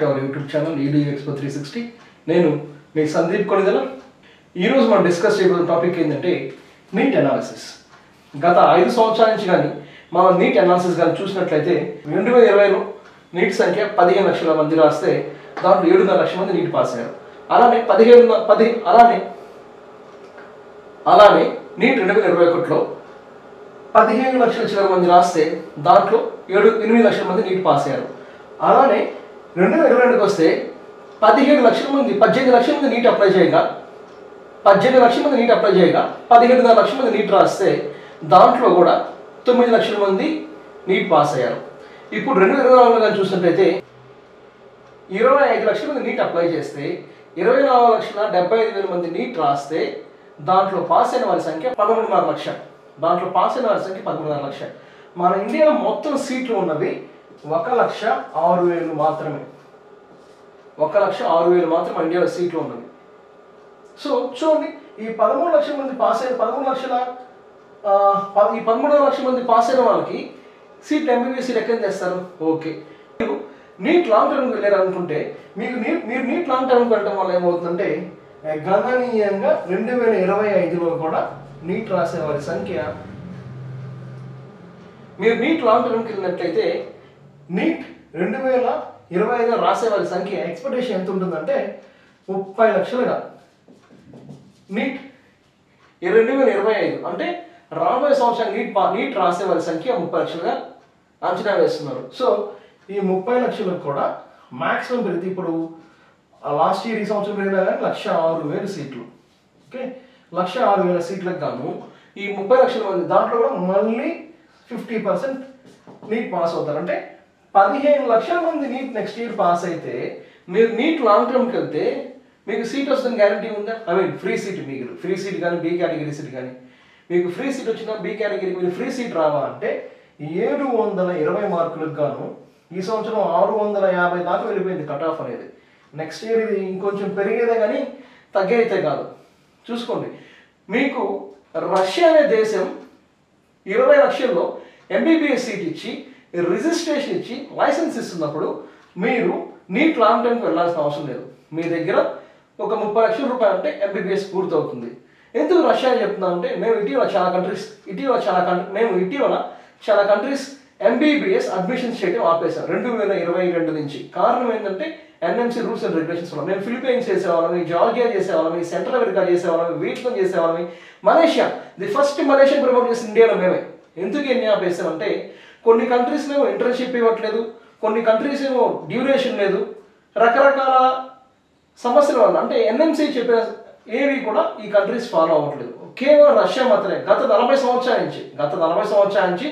To our YouTube channel EDU Expo 360. నేను మీ సందీప్ కొనిదల. ఈరోజు మనం డిస్కస్ చేయబోతున్న టాపిక్ ఏంటంటే నీట్ అనాలిసిస్. గత 5 సంవత్సరాల నుంచి కానీ మనం నీట్ అనాలిసిస్ కానీ చూసినట్లయితే 2020లో నీట్ సంఖ్య 15 లక్షల మంది రాస్తే దాంట్లో 7.5 లక్షల మంది నీట్ పాస్ అయ్యారు. అలానే నీట్ 2021లో 15 లక్షల చిల్లర మంది రాస్తే దాంట్లో 8 లక్షల మంది నీట్ పాస్ అయ్యారు. అలానే 2022కి వస్తే 18 లక్షల మంది నీట్ అప్లై చేయగా 17.5 లక్షల మంది నీట్ రాస్తే దాంట్లో కూడా 9 లక్షల మంది నీట్ పాస్ అయ్యారు. ఇప్పుడు 2024లో కానీ చూసినట్లయితే 25 లక్షల మంది నీట్ అప్లై చేస్తే 24,75,000 మంది నీట్ రాస్తే దాంట్లో పాస్ అయిన వారి సంఖ్య 13.5 లక్షలు. మన ఇండియాలో మొత్తం సీట్లు ఉన్నవి 1,06,000 మాత్రమే. 1,06,000 మాత్రమే మన ఇండియాలో సీట్లు ఉన్నవి. సో చూడండి, ఈ 13 లక్షల మంది పాస్ అయిన 13 లక్షల మంది పాస్ అయిన వాళ్ళకి సీట్లు MBBS సీట్ ఎక్కడ తెస్తారు? ఓకే, మీరు నీట్ లాంగ్ టర్మ్కి వెళ్ళారు అనుకుంటే మీరు నీట్ లాంగ్ టర్మ్కి వెళ్ళడం వల్ల ఏమవుతుందంటే గణనీయంగా 2025లో కూడా నీట్ రాసే వారి సంఖ్య, మీరు నీట్ లాంగ్ టర్మ్కి వెళ్ళినట్లయితే నీట్ 2025 రాసే వారి సంఖ్య ఎక్స్పెక్టేషన్ ఎంత ఉంటుందంటే 30 లక్షలుగా. నీట్ 2025 అంటే రాబోయే సంవత్సరం నీట్ రాసే వారి సంఖ్య 30 లక్షలుగా అంచనా వేస్తున్నారు. సో ఈ 30 లక్షలకు కూడా మ్యాక్సిమం పెరిగితే ఇప్పుడు లాస్ట్ ఇయర్ ఈ సంవత్సరం పెరిగినా కానీ 1,06,000 సీట్లు. ఓకే, 1,06,000 సీట్లకు గాను ఈ 30 లక్షల మంది దాంట్లో కూడా మళ్ళీ 50% నీట్ పాస్ అవుతారు. అంటే 15 లక్షల మంది నీట్ నెక్స్ట్ ఇయర్ పాస్ అయితే మీరు నీట్ లాంగ్ టర్మ్కి వెళ్తే మీకు సీట్ వస్తుందని గ్యారంటీ ఉందా? ఫ్రీ సీట్, మీకు ఫ్రీ సీట్ కానీ బి కేటగిరీ సీట్ కానీ మీకు ఫ్రీ సీట్ వచ్చినా బి కేటగిరీ మీరు ఫ్రీ సీట్ రావాలంటే 720 మార్కులకు గాను ఈ సంవత్సరం 650 దాకా వెళ్ళిపోయింది కట్ ఆఫ్ అనేది. నెక్స్ట్ ఇయర్ ఇది ఇంకొంచెం పెరిగేదే కానీ తగ్గైతే కాదు. చూసుకోండి, మీకు రష్యా అనే దేశం 20 లక్షల్లో MBBS సీట్ ఇచ్చి రిజిస్ట్రేషన్ ఇచ్చి లైసెన్స్ ఇస్తున్నప్పుడు మీరు నీట్ లాంగ్ టర్మ్కి వెళ్ళాల్సిన అవసరం లేదు. మీ దగ్గర ఒక 30 లక్షల రూపాయలు అంటే MBBS పూర్తవుతుంది. ఎందుకు రష్యా అని చెప్తున్నాం అంటే మేము ఇటీవల చాలా కంట్రీస్ MBBS అడ్మిషన్స్ చేయడం ఆపేశాం 2022 నుంచి. కారణం ఏంటంటే NMC రూల్స్ అండ్ రెగ్యులేషన్స్ వల్ల. మేము ఫిలిపైన్స్ చేసేవాళ్ళం, జార్జియా చేసేవాళ్ళం, సెంట్రల్ అమెరికా చేసేవాళ్ళం, వియత్నాం చేసేవాళ్ళం, Malaysia. The first Malaysian promote చేసిన ఇండియాలో మేమే. ఎందుకు ఎన్ని ఆపేసామంటే కొన్ని కంట్రీస్లో ఏమో ఇంటర్న్షిప్ ఇవ్వట్లేదు, కొన్ని కంట్రీస్ ఏమో డ్యూరేషన్ లేదు, రకరకాల సమస్యల వల్ల. అంటే NMC చెప్పిన ఏవి కూడా ఈ కంట్రీస్ ఫాలో అవ్వట్లేదు. కేవలం రష్యా మాత్రమే గత 40 సంవత్సరాల నుంచి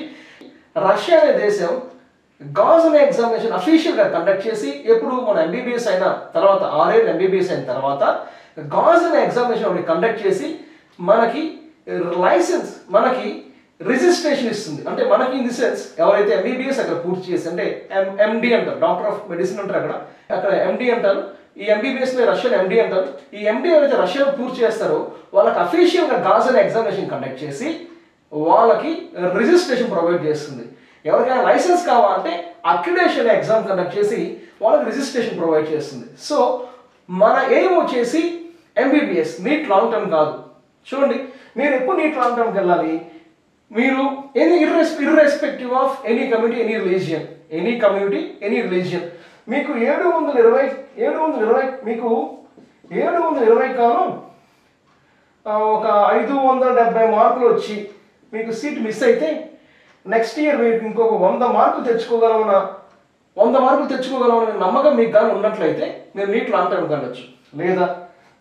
రష్యా అనే దేశం గాజ్ అనే ఎగ్జామినేషన్ అఫీషియల్గా కండక్ట్ చేసి ఎప్పుడు మన MBBS అయిన తర్వాత 6 ఏళ్ళు MBBS అయిన తర్వాత గాజ్ అనే ఎగ్జామినేషన్ ఒకటి కండక్ట్ చేసి మనకి లైసెన్స్, మనకి రిజిస్ట్రేషన్ ఇస్తుంది. అంటే మనకి ఇన్ ది సెన్స్ ఎవరైతే MBBS అక్కడ పూర్తి చేసి, అంటే MD అంటారు, డాక్టర్ ఆఫ్ మెడిసిన్ అంటారు, అక్కడ MD అంటారు. ఈ MBBS రష్యన్ MD అంటారు. ఈ MD ఎవరైతే రష్యాలో పూర్తి చేస్తారో వాళ్ళకి అఫీషియల్గా గాజ్ అనే ఎగ్జామినేషన్ కండక్ట్ చేసి వాళ్ళకి రిజిస్ట్రేషన్ ప్రొవైడ్ చేస్తుంది. ఎవరికైనా లైసెన్స్ కావాలంటే అక్రిడేషన్ ఎగ్జామ్ కండక్ట్ చేసి వాళ్ళకి రిజిస్ట్రేషన్ ప్రొవైడ్ చేస్తుంది. సో మన ఎయిమ్ వచ్చేసి MBBS, నీట్ లాంగ్ టర్మ్ కాదు. చూడండి, మీరు ఎప్పుడు నీట్ లాంగ్ టర్మ్కి వెళ్ళాలి? మీరు irrespective of any community, any religion మీకు 720 కాను ఒక 570 మార్కులు వచ్చి మీకు సీట్ మిస్ అయితే నెక్స్ట్ ఇయర్ మీరు ఇంకొక 100 మార్కులు తెచ్చుకోగలమన్న నమ్మకం మీకు కానీ ఉన్నట్లయితే మీరు నీట్ లాంగ్ టర్మ్ వెళ్ళొచ్చు. లేదా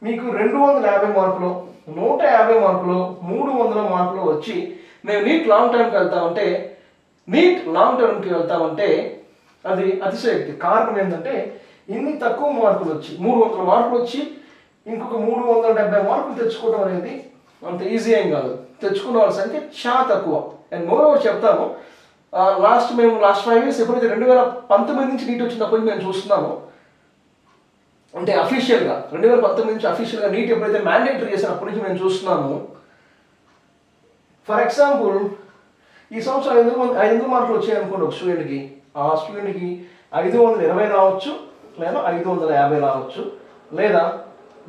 మీకు 250 మార్కులు, 150 మార్కులు, 300 మార్కులు వచ్చి మేము నీట్ లాంగ్ టర్మ్కి వెళ్తామంటే అది అతిశయోక్తి. కారణం ఏంటంటే ఇన్ని తక్కువ మార్కులు వచ్చి 300 మార్కులు వచ్చి ఇంకొక 370 మార్కులు తెచ్చుకోవడం అనేది అంత ఈజీ ఏం కాదు. తెచ్చుకున్న వాళ్ళ సంఖ్య చాలా తక్కువ. అండ్ మోరోవర్ చెప్తాము, లాస్ట్ 5 ఇయర్స్ ఎప్పుడైతే 2019 నుంచి నీట్ వచ్చినప్పటి మేము చూస్తున్నాము, అంటే అఫీషియల్గా 2019 నుంచి అఫీషియల్గా నీట్ ఎప్పుడైతే మ్యాండేటరీ చేసినప్పటి నుంచి మేము చూస్తున్నాము. ఫర్ ఎగ్జాంపుల్ ఈ సంవత్సరం 500 మార్కులు వచ్చాయి అనుకోండి ఒక స్టూడెంట్కి, ఆ స్టూడెంట్కి 520 రావచ్చు, లేదా 550 రావచ్చు, లేదా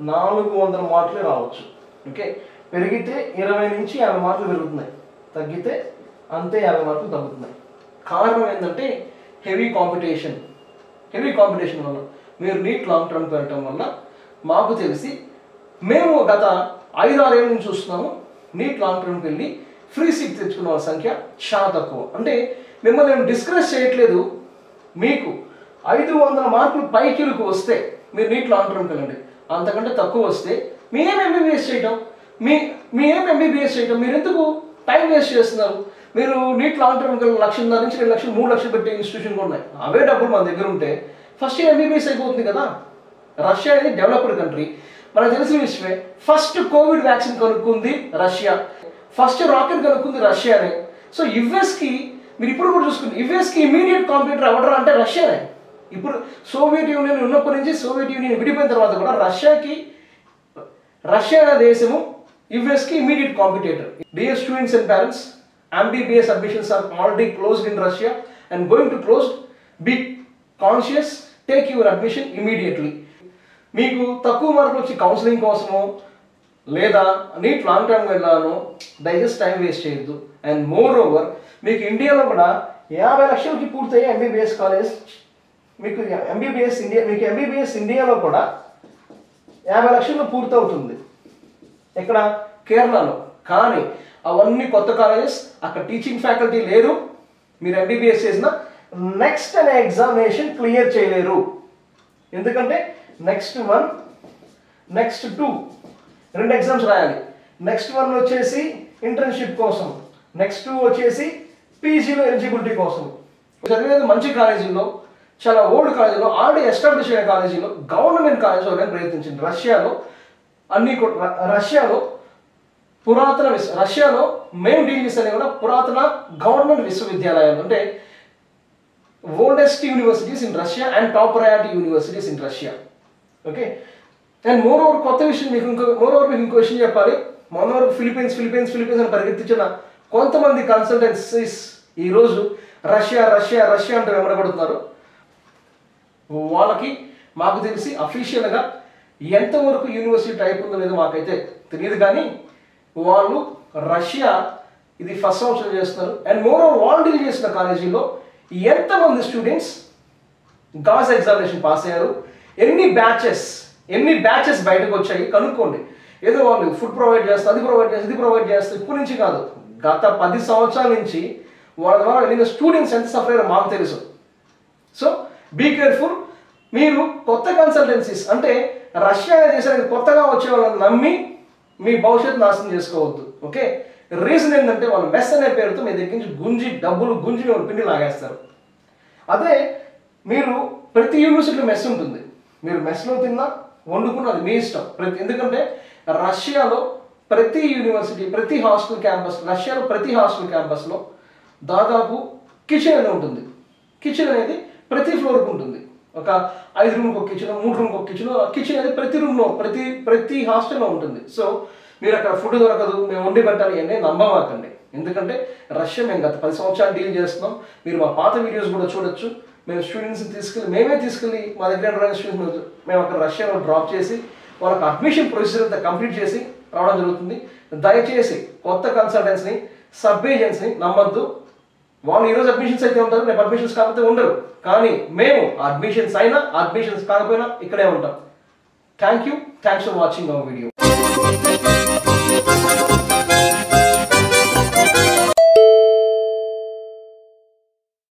400 మార్కులే రావచ్చు. ఓకే, పెరిగితే 20 నుంచి 50 మార్కులు పెరుగుతున్నాయి, తగ్గితే అంతే 50 మార్కులు తగ్గుతున్నాయి. కారణం ఏంటంటే హెవీ కాంపిటీషన్ వల్ల, మీరు నీట్ లాంగ్ టర్మ్కి వెళ్ళటం వల్ల మాకు తెలిసి మేము గత 5-6 ఏళ్ళ నుంచి చూస్తున్నాము, నీట్ లాంగ్ టర్మ్కి వెళ్ళి ఫ్రీ సీట్ తెచ్చుకున్న వాళ్ళ సంఖ్య చాలా తక్కువ. అంటే మిమ్మల్ని నేను డిస్కరేజ్ చేయట్లేదు, మీకు 500 మార్కులు పైకిలకు వస్తే మీరు నీట్ లాంగ్ టర్మ్కి వెళ్ళండి, అంతకంటే తక్కువ వస్తే మీ ఏం ఎంబీబీఎస్ చేయటం, మీరు ఎందుకు టైం వేస్ట్ చేస్తున్నారు? మీరు నీట్ లాంగ్ టర్మ్కి వెళ్ళి 1,50,000 నుంచి 2 లక్షలు 3 లక్షలు పెట్టే ఇన్స్టిట్యూషన్ కూడా ఉన్నాయి. అవే డబ్బులు మన దగ్గర ఉంటే ఫస్ట్ ఇయర్ ఎంబీబీఎస్ అయిపోతుంది కదా. రష్యా అనేది డెవలప్డ్ కంట్రీ, మనకు తెలిసిన విషయమే. ఫస్ట్ కోవిడ్ వ్యాక్సిన్ కనుక్కుంది రష్యా, ఫస్ట్ రాకెట్ కనుక్కుంది రష్యానే. సో యుఎస్కి మీరు ఇప్పుడు కూడా చూసుకుంటే యుఎస్కి ఇమీడియట్ కాంపిటీటర్ ఎవడరా అంటే రష్యానే. ఇప్పుడు సోవియట్ యూనియన్ ఉన్నప్పటి నుంచి, సోవియట్ యూనియన్ విడిపోయిన తర్వాత కూడా రష్యా దేశము యుఎస్కి immediate competitor. Dear students and parents, MBBS admissions are already closed in Russia and going to close. Be conscious, take your admission immediately. మీకు తక్కువ మార్కులు వచ్చి కౌన్సిలింగ్ కోసమో లేదా నీట్ లాంగ్ టర్మ్ వెళ్ళానో దయచేసి టైం వేస్ట్ చేయొద్దు. అండ్ మోర్ ఓవర్, మీకు ఇండియాలో కూడా 50 లక్షలకి పూర్తయ్యే ఎంబీబీఎస్ కాలేజ్ మీకు ఎంబీబీఎస్ ఇండియాలో కూడా 50 లక్షల్లో పూర్తవుతుంది ఇక్కడ కేరళలో. కానీ అవన్నీ కొత్త కాలేజెస్, అక్కడ టీచింగ్ ఫ్యాకల్టీ లేరు, మీరు ఎంబీబీఎస్ చేసిన నెక్స్ట్ అనే ఎగ్జామినేషన్ క్లియర్ చేయలేరు. ఎందుకంటే నెక్స్ట్ 1, నెక్స్ట్ 2 2 ఎగ్జామ్స్ రాయాలి. నెక్స్ట్ 1 వచ్చేసి ఇంటర్న్షిప్ కోసం, నెక్స్ట్ 2 వచ్చేసి పీజీలో ఎలిజిబిలిటీ కోసం. చదివేది మంచి కాలేజీల్లో, చాలా ఓల్డ్ కాలేజీలో, ఆల్రెడీ ఎస్టాబ్లిష్ అయిన కాలేజీలో, గవర్నమెంట్ కాలేజీలో నేను ప్రయత్నించింది. రష్యాలో మేము డీల్ చేసేది కూడా పురాతన గవర్నమెంట్ విశ్వవిద్యాలయాలు, అంటే oldest universities in Russia and top priority universities in Russia. Okay, and more over కొత్త విషయం మీకు ఇంకో విషయం చెప్పాలి. మొన్న వరకు ఫిలిపీన్స్ అని పరిగెత్తించిన కొంతమంది కన్సల్టెన్సీస్ ఈరోజు రష్యా అంటూ వెంబడబడుతున్నారు. వాళ్ళకి మాకు తెలిసి అఫీషియల్గా ఎంతవరకు యూనివర్సిటీ టైప్ ఉందో లేదో మాకైతే తెలియదు, కానీ వాళ్ళు రష్యా ఇది ఫస్ట్ సంవత్సరం చేస్తున్నారు. అండ్ మోర్ ఓవర్ వాళ్ళు డీల్ చేసిన కాలేజీలో ఎంతమంది స్టూడెంట్స్ గాస్ ఎగ్జామినేషన్ పాస్ అయ్యారు, ఎన్ని బ్యాచెస్ బయటకు వచ్చాయి కనుక్కోండి. ఏదో వాళ్ళు ఫుడ్ ప్రొవైడ్ చేస్తారు, ఇది ప్రొవైడ్ చేస్తారు, ఇప్పటి నుంచి కాదు, గత 10 సంవత్సరాల నుంచి వాళ్ళ ద్వారా వెళ్ళిన స్టూడెంట్స్ ఎంత సఫర్ అయ్యారో మాకు తెలుసు. So be careful. మీరు కొత్త కన్సల్టెన్సీస్ అంటే రష్యా దేశానికి కొత్తగా వచ్చే వాళ్ళని నమ్మి మీ భవిష్యత్తు నాశనం చేసుకోవద్దు. ఓకే, రీజన్ ఏంటంటే వాళ్ళు మెస్ అనే పేరుతో మీ దగ్గర నుంచి డబ్బులు గుంజి పిండి లాగేస్తారు. అదే మీరు ప్రతి యూనివర్సిటీలో మెస్ ఉంటుంది, మీరు మెస్లో తిన్నా వండుకున్నది మీ ఇష్టం. ఎందుకంటే రష్యాలో ప్రతి యూనివర్సిటీ, ప్రతి హాస్టల్ క్యాంపస్లో దాదాపు కిచెన్ అనేది ఉంటుంది. కిచెన్ అనేది ప్రతి ఫ్లోర్కి ఉంటుంది. ఒక 5 రూమ్కి ఒక కిచెన్, 3 రూమ్కి ఒక కిచెన్ అనేది ప్రతి రూమ్లో ప్రతి హాస్టల్లో ఉంటుంది. సో మీరు అక్కడ ఫుడ్ దొరకదు, మేము వండి పెట్టాలి అని నమ్మమాకండి. ఎందుకంటే రష్యా మేము గత 10 సంవత్సరాలు డీల్ చేస్తున్నాం. మీరు మా పాత వీడియోస్ కూడా చూడొచ్చు. మేము స్టూడెంట్స్ని మేమే తీసుకెళ్ళి మా దగ్గర స్టూడెంట్స్ మేము అక్కడ రష్యాలో డ్రాప్ చేసి వాళ్ళకి అడ్మిషన్ ప్రొసీజర్ అంతా కంప్లీట్ చేసి రావడం జరుగుతుంది. దయచేసి కొత్త కన్సల్టెంట్స్ని, సబ్ ఏజెంట్స్ని నమ్మద్దు. వాళ్ళు ఈరోజు అడ్మిషన్స్ అయితే ఉంటారు, రేపు అడ్మిషన్స్ కాకపోతే ఉండరు. కానీ మేము అడ్మిషన్స్ అయినా కాకపోయినా ఇక్కడే ఉంటాం. Thanks for watching our video.